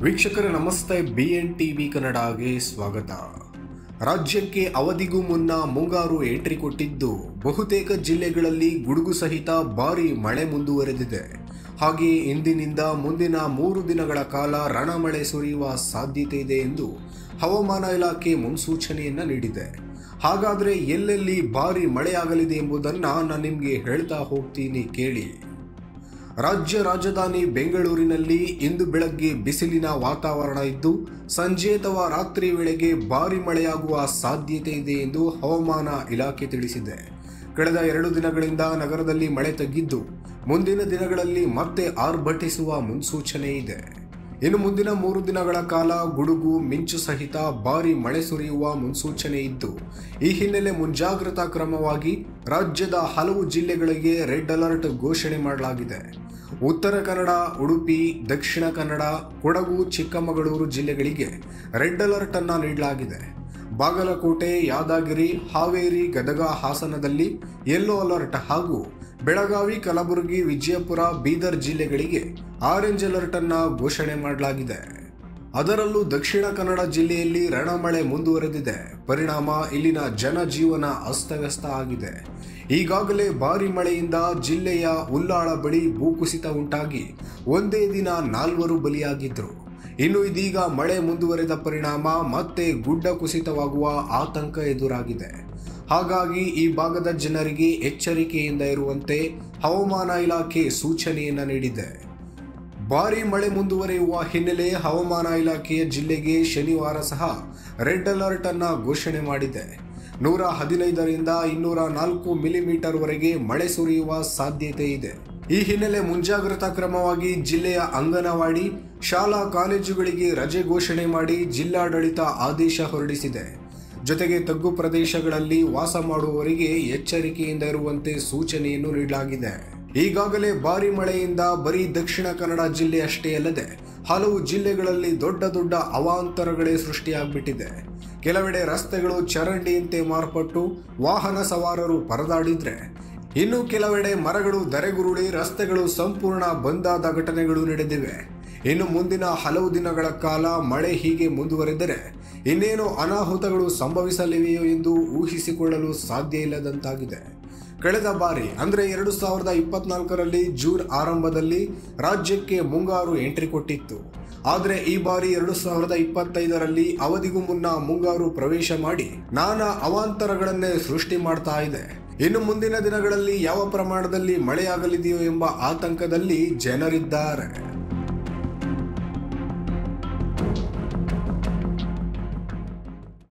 ವೀಕ್ಷಕರ ನಮಸ್ತೆ. BN TV ಕನ್ನಡಗೆ ಸ್ವಾಗತ. ರಾಜ್ಯಕ್ಕೆ ಅವಧಿಗೂ ಮುನ್ನ ಮುಂಗಾರು ಎಂಟ್ರಿ ಕೊಟ್ಟಿದ್ದು ಬಹುತೇಕ ಜಿಲ್ಲೆಗಳಲ್ಲಿ ಗುಡುಗು ಸಹಿತ ಭಾರೀ ಮಳೆ ಮುಂದುವರೆದಿದೆ. ಹಾಗೆಯೇ ಇಂದಿನಿಂದ ಮುಂದಿನ 3 ದಿನಗಳ ಕಾಲ ರಣಮಳೆ ಸುರಿಯುವ ಸಾಧ್ಯತೆ ಇದೆ ಎಂದು ಹವಾಮಾನ ಇಲಾಖೆ ಮುನ್ಸೂಚನೆಯನ್ನ ನೀಡಿದೆ. ಹಾಗಾದರೆ ಎಲ್ಲೆಲ್ಲಿ ಭಾರೀ ಮಳೆಯಾಗಲಿದೆ ಎಂಬುದನ್ನು ನಾನು ನಿಮಗೆ ಹೇಳ್ತಾ ಹೋಗ್ತೀನಿ, ಕೇಳಿ. ರಾಜ್ಯ ರಾಜಧಾನಿ ಬೆಂಗಳೂರಿನಲ್ಲಿ ಇಂದು ಬೆಳಗ್ಗೆ ಬಿಸಿಲಿನ ವಾತಾವರಣ ಇದ್ದು ಸಂಜೆ ಅಥವಾ ರಾತ್ರಿ ವೇಳೆಗೆ ಭಾರೀ ಮಳೆಯಾಗುವ ಸಾಧ್ಯತೆ ಇದೆ ಎಂದು ಹವಾಮಾನ ಇಲಾಖೆ ತಿಳಿಸಿದೆ. ಕಳೆದ 2 ದಿನಗಳಿಂದ ನಗರದಲ್ಲಿ ಮಳೆ ತಗ್ಗಿದ್ದು ಮುಂದಿನ ದಿನಗಳಲ್ಲಿ ಮತ್ತೆ ಆರ್ಭಟಿಸುವ ಮುನ್ಸೂಚನೆ ಇದೆ. ಇನ್ನು ಮುಂದಿನ 3 ದಿನಗಳ ಕಾಲ ಗುಡುಗು ಮಿಂಚು ಸಹಿತ ಭಾರೀ ಮಳೆ ಸುರಿಯುವ ಮುನ್ಸೂಚನೆ ಇದ್ದು ಈ ಹಿನ್ನೆಲೆ ಮುಂಜಾಗ್ರತಾ ಕ್ರಮವಾಗಿ ರಾಜ್ಯದ ಹಲವು ಜಿಲ್ಲೆಗಳಿಗೆ ರೆಡ್ ಅಲರ್ಟ್ ಘೋಷಣೆ ಮಾಡಲಾಗಿದೆ. ಉತ್ತರ ಕನ್ನಡ, ಉಡುಪಿ, ದಕ್ಷಿಣ ಕನ್ನಡ, ಕೊಡಗು, ಚಿಕ್ಕಮಗಳೂರು ಜಿಲ್ಲೆಗಳಿಗೆ ರೆಡ್ ಅಲರ್ಟ್ ಅನ್ನು ನೀಡಲಾಗಿದೆ. ಬಾಗಲಕೋಟೆ, ಯಾದಗಿರಿ, ಹಾವೇರಿ, ಗದಗ, ಹಾಸನದಲ್ಲಿ ಯೆಲ್ಲೋ ಅಲರ್ಟ್ ಹಾಗೂ ಬೆಳಗಾವಿ, ಕಲಬುರಗಿ, ವಿಜಯಪುರ, ಬೀದರ್ ಜಿಲ್ಲೆಗಳಿಗೆ ಆರೆಂಜ್ ಅಲರ್ಟ್ ಅನ್ನು ಘೋಷಣೆ ಮಾಡಲಾಗಿದೆ. ಅದರಲ್ಲೂ ದಕ್ಷಿಣ ಕನ್ನಡ ಜಿಲ್ಲೆಯಲ್ಲಿ ರಣಮಳೆ ಮುಂದುವರೆದಿದೆ. ಪರಿಣಾಮ ಇಲ್ಲಿನ ಜನಜೀವನ ಅಸ್ತವ್ಯಸ್ತ ಆಗಿದೆ. ಈಗಾಗಲೇ ಭಾರೀ ಮಳೆಯಿಂದ ಜಿಲ್ಲೆಯ ಉಲ್ಲಾಳ ಬಳಿ ಭೂಕುಸಿತ ಉಂಟಾಗಿ ಒಂದೇ ದಿನ 4 ಬಲಿಯಾಗಿದ್ದರು. ಇನ್ನು ಇದೀಗ ಮಳೆ ಮುಂದುವರೆದ ಪರಿಣಾಮ ಮತ್ತೆ ಗುಡ್ಡ ಕುಸಿತವಾಗುವ ಆತಂಕ ಎದುರಾಗಿದೆ. ಹಾಗಾಗಿ ಈ ಭಾಗದ ಜನರಿಗೆ ಎಚ್ಚರಿಕೆಯಿಂದ ಇರುವಂತೆ ಹವಾಮಾನ ಇಲಾಖೆ ಸೂಚನೆಯನ್ನ ನೀಡಿದೆ. ಭಾರೀ ಮಳೆ ಮುಂದುವರಿಯುವ ಹಿನ್ನೆಲೆ ಹವಾಮಾನ ಇಲಾಖೆಯ ಜಿಲ್ಲೆಗೆ ಶನಿವಾರ ಸಹ ರೆಡ್ ಅಲರ್ಟ್ ಅನ್ನು ಘೋಷಣೆ ಮಾಡಿದೆ. 115ರಿಂದ 204 ಮಿಲಿಮೀಟರ್ ವರೆಗೆ ಮಳೆ ಸುರಿಯುವ ಸಾಧ್ಯತೆ ಇದೆ. ಈ ಹಿನ್ನೆಲೆ ಮುಂಜಾಗ್ರತಾ ಕ್ರಮವಾಗಿ ಜಿಲ್ಲೆಯ ಅಂಗನವಾಡಿ, ಶಾಲಾ ಕಾಲೇಜುಗಳಿಗೆ ರಜೆ ಘೋಷಣೆ ಮಾಡಿ ಜಿಲ್ಲಾಡಳಿತ ಆದೇಶ ಹೊರಡಿಸಿದೆ. ಜೊತೆಗೆ ತಗ್ಗು ಪ್ರದೇಶಗಳಲ್ಲಿ ವಾಸ ಮಾಡುವವರಿಗೆ ಎಚ್ಚರಿಕೆಯಿಂದ ಇರುವಂತೆ ಸೂಚನೆಯನ್ನು ನೀಡಲಾಗಿದೆ. ಈಗಾಗಲೇ ಭಾರೀ ಮಳೆಯಿಂದ ಬರೀ ದಕ್ಷಿಣ ಕನ್ನಡ ಜಿಲ್ಲೆ ಅಷ್ಟೇ ಅಲ್ಲದೆ ಹಲವು ಜಿಲ್ಲೆಗಳಲ್ಲಿ ದೊಡ್ಡ ದೊಡ್ಡ ಅವಾಂತರಗಳೇ ಸೃಷ್ಟಿಯಾಗ್ಬಿಟ್ಟಿದೆ. ಕೆಲವೆಡೆ ರಸ್ತೆಗಳು ಚರಂಡಿಯಂತೆ ಮಾರ್ಪಟ್ಟು ವಾಹನ ಸವಾರರು ಪರದಾಡಿದ್ರೆ, ಇನ್ನು ಕೆಲವೆಡೆ ಮರಗಳು ಧರೆಗುರುಳಿ ರಸ್ತೆಗಳು ಸಂಪೂರ್ಣ ಬಂದಾದ ಘಟನೆಗಳು ನಡೆದಿವೆ. ಇನ್ನು ಮುಂದಿನ ಹಲವು ದಿನಗಳ ಕಾಲ ಮಳೆ ಹೀಗೆ ಮುಂದುವರೆದರೆ ಇನ್ನೇನು ಅನಾಹುತಗಳು ಸಂಭವಿಸಲಿವೆಯೋ ಎಂದು ಊಹಿಸಿಕೊಳ್ಳಲು ಸಾಧ್ಯ ಇಲ್ಲದಂತಾಗಿದೆ. ಕಳೆದ ಬಾರಿ ಅಂದರೆ 2024ರಲ್ಲಿ ಜೂನ್ ಆರಂಭದಲ್ಲಿ ರಾಜ್ಯಕ್ಕೆ ಮುಂಗಾರು ಎಂಟ್ರಿ ಕೊಟ್ಟಿತ್ತು. ಆದರೆ ಈ ಬಾರಿ 2025ರಲ್ಲಿ ಅವಧಿಗೂ ಮುನ್ನ ಮುಂಗಾರು ಪ್ರವೇಶ ಮಾಡಿ ನಾನಾ ಅವಾಂತರಗಳನ್ನೇ ಸೃಷ್ಟಿ ಮಾಡ್ತಾ ಇದೆ. ಇನ್ನು ಮುಂದಿನ ದಿನಗಳಲ್ಲಿ ಯಾವ ಪ್ರಮಾಣದಲ್ಲಿ ಮಳೆಯಾಗಲಿದೆಯೋ ಎಂಬ ಆತಂಕದಲ್ಲಿ ಜನರಿದ್ದಾರೆ.